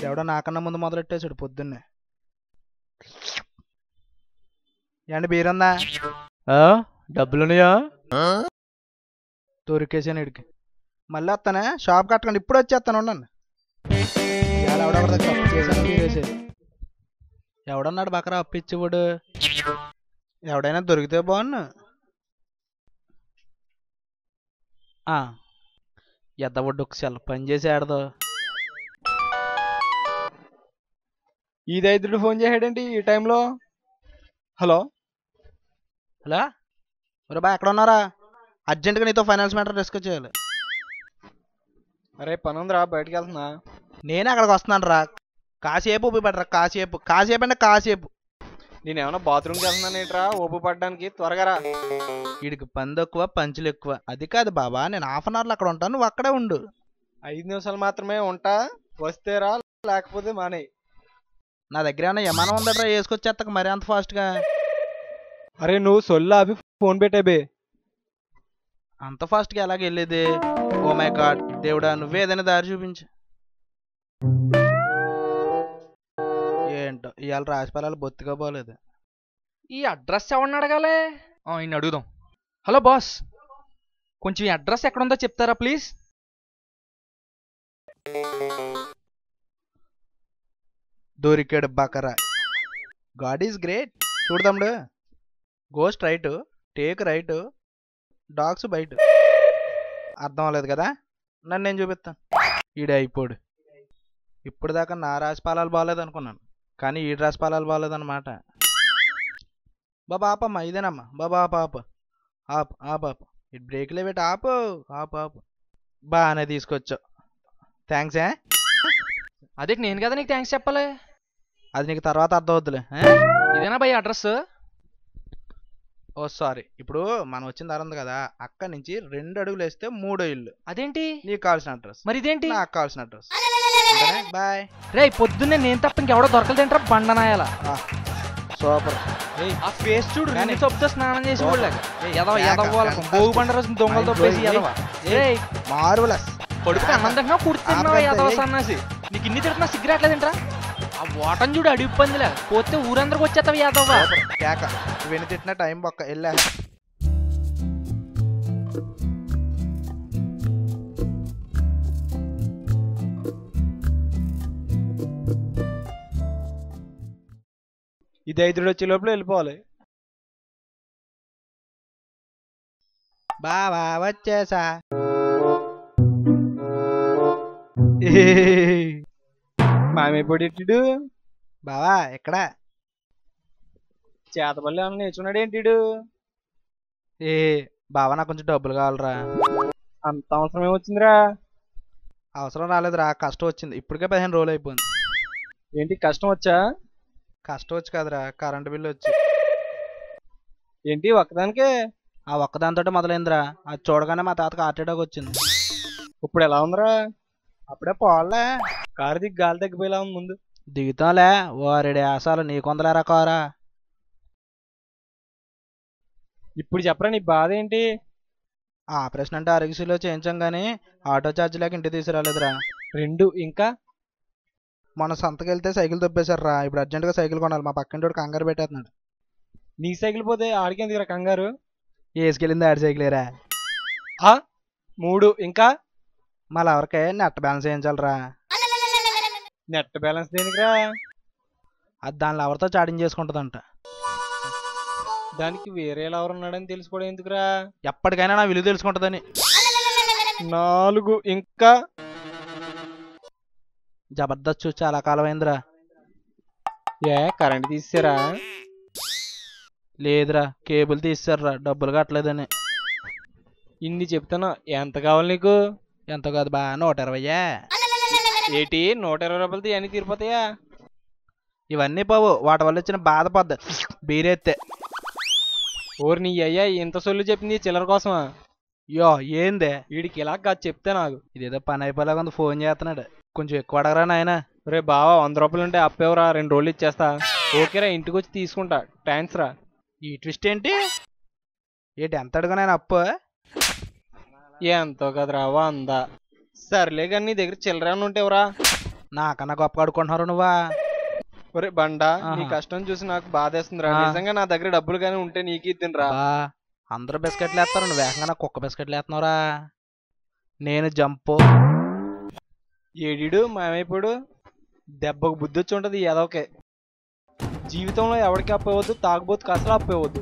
ఎవడో నాకన్నా ముందు మొదలెట్టేసాడు పొద్దున్నే. ఏంటి బీరందా? డబ్బులున్నాయా? దొరికేసాను ఇడికి. మళ్ళీ వస్తానే, షాప్ కట్టకండి, ఇప్పుడు వచ్చేస్తాను. ఉండండి. ఇవాళ ఎవడెవరి దగ్గర అప్పు చేశాను బీరేసేది. ఎవడన్నాడు బకరా అప్పు ఇచ్చేవాడు? ఎవడైనా దొరికితే బాగున్నా. ఎద్దవడ్డు ఒక సెల్ పని చేసి ఆడదు. ఈ దైత్రుడు ఫోన్ చేసాడేంటి ఈ టైంలో? హలో హలో, ఒరే బా ఎక్కడ ఉన్నారా? అర్జెంటుగా నీతో ఫైనాన్స్ మ్యాటర్ డిస్కస్ చేయాలి. అరే పని ఉందిరా, బయటకు వెళ్తున్నా. నేనే అక్కడికి వస్తున్నాను రా. కాసేపు ఊపి పడరా. కాసేపు కాసేపు అంటే కాసేపు. నేనేమన్నా బాత్రూమ్కి వెళ్తున్నాను ఏంట్రా ఓపు పడడానికి? త్వరగా రా. వీడికి పని తక్కువ పంచులు ఎక్కువ. అది కాదు బాబా, నేను హాఫ్ అన్ అవర్లో అక్కడ ఉంటాను, నువ్వు అక్కడే ఉండు. 5 నిమిషాలు మాత్రమే ఉంటా, వస్తే రా, లేకపోతే మానే. నా దగ్గర ఏమైనా ఏమైనా ఉందట్రా వేసుకొచ్చేస్తాక మరి అంత ఫాస్ట్గా? అరే నువ్వు సొల్లు ఆపి ఫోన్ పెట్టేబే. అంత ఫాస్ట్గా ఎలాగ వెళ్ళేది? ఓ మై గాడ్ దేవుడా, నువ్వే ఏదైనా దారి చూపించు. ఏంటో ఇవాళ రాశిఫలాలు బొత్తిగా పోలేదు. ఈ అడ్రస్ ఎవరిని అడగాలి? ఈయన అడుగుదాం. హలో బాస్, కొంచెం ఈ అడ్రస్ ఎక్కడుందో చెప్తారా ప్లీజ్? దొరికాడు బకరా. God is great. చూడదాముడు. Go straight, take right, dogs బయట. అర్థం అవ్వలేదు కదా? నన్ను నేను చూపిస్తాను. ఈడే అయిపోడు. ఇప్పుడు దాకా నా రాశిఫలాలు బాగాలేదు అనుకున్నాను, కానీ ఈ రాశిఫలాలు బాగాలేదన్నమాట. బాబా ఆపమ్మా, ఇదేనమ్మా బాబా. ఆపు ఆపు ఆపు ఆపు ఆపు. ఇటు బ్రేక్లే పెట్టి ఆపు ఆపు ఆపు. బాగానే తీసుకొచ్చావు, థ్యాంక్స్. అదే నేను కదా నీకు థ్యాంక్స్ చెప్పాలి. అది నీకు తర్వాత అర్థం అవుద్దులే. ఇదేనా భయ్ అడ్రస్? ఓ సారీ. ఇప్పుడు మనం వచ్చిన దారి ఉంది కదా, అక్కడి నుంచి 2 అడుగులు వేస్తే 3వ ఇల్లు. అదేంటి? నీకు కావాల్సిన అడ్రస్. మరి ఇదేంటి? నాకు కావాల్సిన అడ్రస్. బాయ్. రే పొద్దున్నే నేను తప్ప ఇంకెవడో దొరకలేదంటారా బండనాయాల. సూపర్. ఆ ఫేస్ చూడు, నేను చెప్తా స్నానం చేసి భోగి పండ రోజు దొంగలతో పేసి ఎదవా. మార్వలస్. కొడుకు అన్నం తింటున్నా కుడుతున్నావా ఎదవ సన్నాసి. నీకు ఇన్ని తిడుతున్నా సిగరెట్లేదంటరా? ఆ ఓటం చూడు అడిగి పందిలే, పోతే ఊరందరికి వచ్చేస్తావు యాదవ్వా. కేక వెను తిట్టిన టైం బొక్క వెళ్ళా. ఈ దైత్రుడు వచ్చే లోపల వెళ్ళిపోవాలి. బావా వచ్చేసా. మామైపోయాడు బావా ఎక్కడ? చేతబల్లి ఏమన్నా నేర్చుకున్నాడు ఏంటి? బావా నాకు కొంచెం డబ్బులు కావాలరా. అంత అవసరం ఏమొచ్చిందిరా? అవసరం రాలేదురా, కష్టం వచ్చింది. ఇప్పటికే 15 రోజులు అయిపోయింది. ఏంటి కష్టం వచ్చా? కష్టం వచ్చి కదరా, కరెంటు బిల్లు వచ్చి. ఏంటి ఒక్కదానికే? ఆ ఒక్కదానితోటి మొదలైందిరా. అది చూడగానే మా తాతకు హార్ట్ అటాక్ వచ్చింది. ఇప్పుడు ఎలా ఉందిరా? అప్పుడే పోవాలే. కారు దిగి గాలి తగ్గిపోయేలా ఉంది ముందు. దిగుతాంలే. ఓరెడి ఆసాలు నీకొందలేరా కారా. ఇప్పుడు చెప్పరా నీ బాధ ఏంటి? ఆపరేషన్ అంటే అరగసిలో చేయించాం కానీ ఆటో ఛార్జ్ లేక ఇంటికి తీసుకురాలేదురా. 2 ఇంకా మొన్న సంతకి వెళ్తే సైకిల్ దొబ్బేశారు. ఇప్పుడు అర్జెంటుగా సైకిల్ కొనాలి. మా పక్కింటోడు కంగారు పెట్టేస్తున్నాడు. నీ సైకిల్ పోతే ఆడికేం దిగరా కంగారు? వేసుకెళ్ళింది ఆడి సైకిలేరా. 3 ఇంకా మళ్ళీ ఎవరికే నెట్ బ్యాలెన్స్ వేయించాలరా. నెట్ బ్యాలెన్స్ దేనికిరా? అది దానిలో ఎవరితో చాటింగ్ చేసుకుంటుందంట. దానికి వేరే ఎవరు ఉన్నాడని తెలుసుకోవడం ఎందుకురా? ఎప్పటికైనా నా విలువ తెలుసుకుంటుందని. 4 ఇంకా జబర్దస్త్ చూసి చాలా కాలం అయిందిరా. కరెంట్ తీసారా? లేదురా, కేబుల్ తీసారురా, డబ్బులు కట్టలేదని. ఇన్ని చెప్తాను, ఎంత కావాలి నీకు? ఎంత కాదు బా, 120. ఏటి 120 రూపాయలతో ఇవన్నీ తీరిపోతాయా? ఇవన్నీ పోవు, వాటి వల్ల వచ్చిన బాధ పొద్దు బీరెత్తే. ఓరి నీ అయ్యా, ఇంత సొల్లు చెప్పింది చిల్లర కోసమా? యో ఏందే వీడికి ఇలా కాదు చెప్తే నాకు. ఇదేదో పని అయిపోయేలాగా ఉంది. ఫోన్ చేస్తున్నాడు. కొంచెం ఎక్కువ అడగరా నాయన. రే బావా, 100 రూపాయలు ఉంటే అప్పేవరా, 2 రోజులు ఇచ్చేస్తా. ఓకేరా, ఇంటికి వచ్చి తీసుకుంటా. థ్యాంక్స్ రా. ఈ ట్విస్ట్ ఏంటి? ఎంత అడుగు నాయన అప్పు? ఎంతో కదరా, 100. సర్లే కానీ నీ దగ్గర చిల్లర ఏమైనా ఉంటేవరా? నాకన్నా గొప్ప అడుకుంటున్నారు నువ్వా? ఒరే బండా, నీ కష్టం చూసి నాకు బాధేస్తుందిరా. నిజంగా నా దగ్గర డబ్బులు కానీ ఉంటే నీకు ఇద్దినరా. అందరూ బిస్కెట్లు వేస్తారు, నువ్వు వేగంగా కుక్క బిస్కెట్లు వేస్తున్నావురా. నేను జంపు. ఏడీడు మాయమైపోడు. దెబ్బకు బుద్ధి వచ్చి ఉంటది ఏదోకే. జీవితంలో ఎవరికి అప్పవద్దు, తాగుబోతుకు అసలు అప్పవద్దు.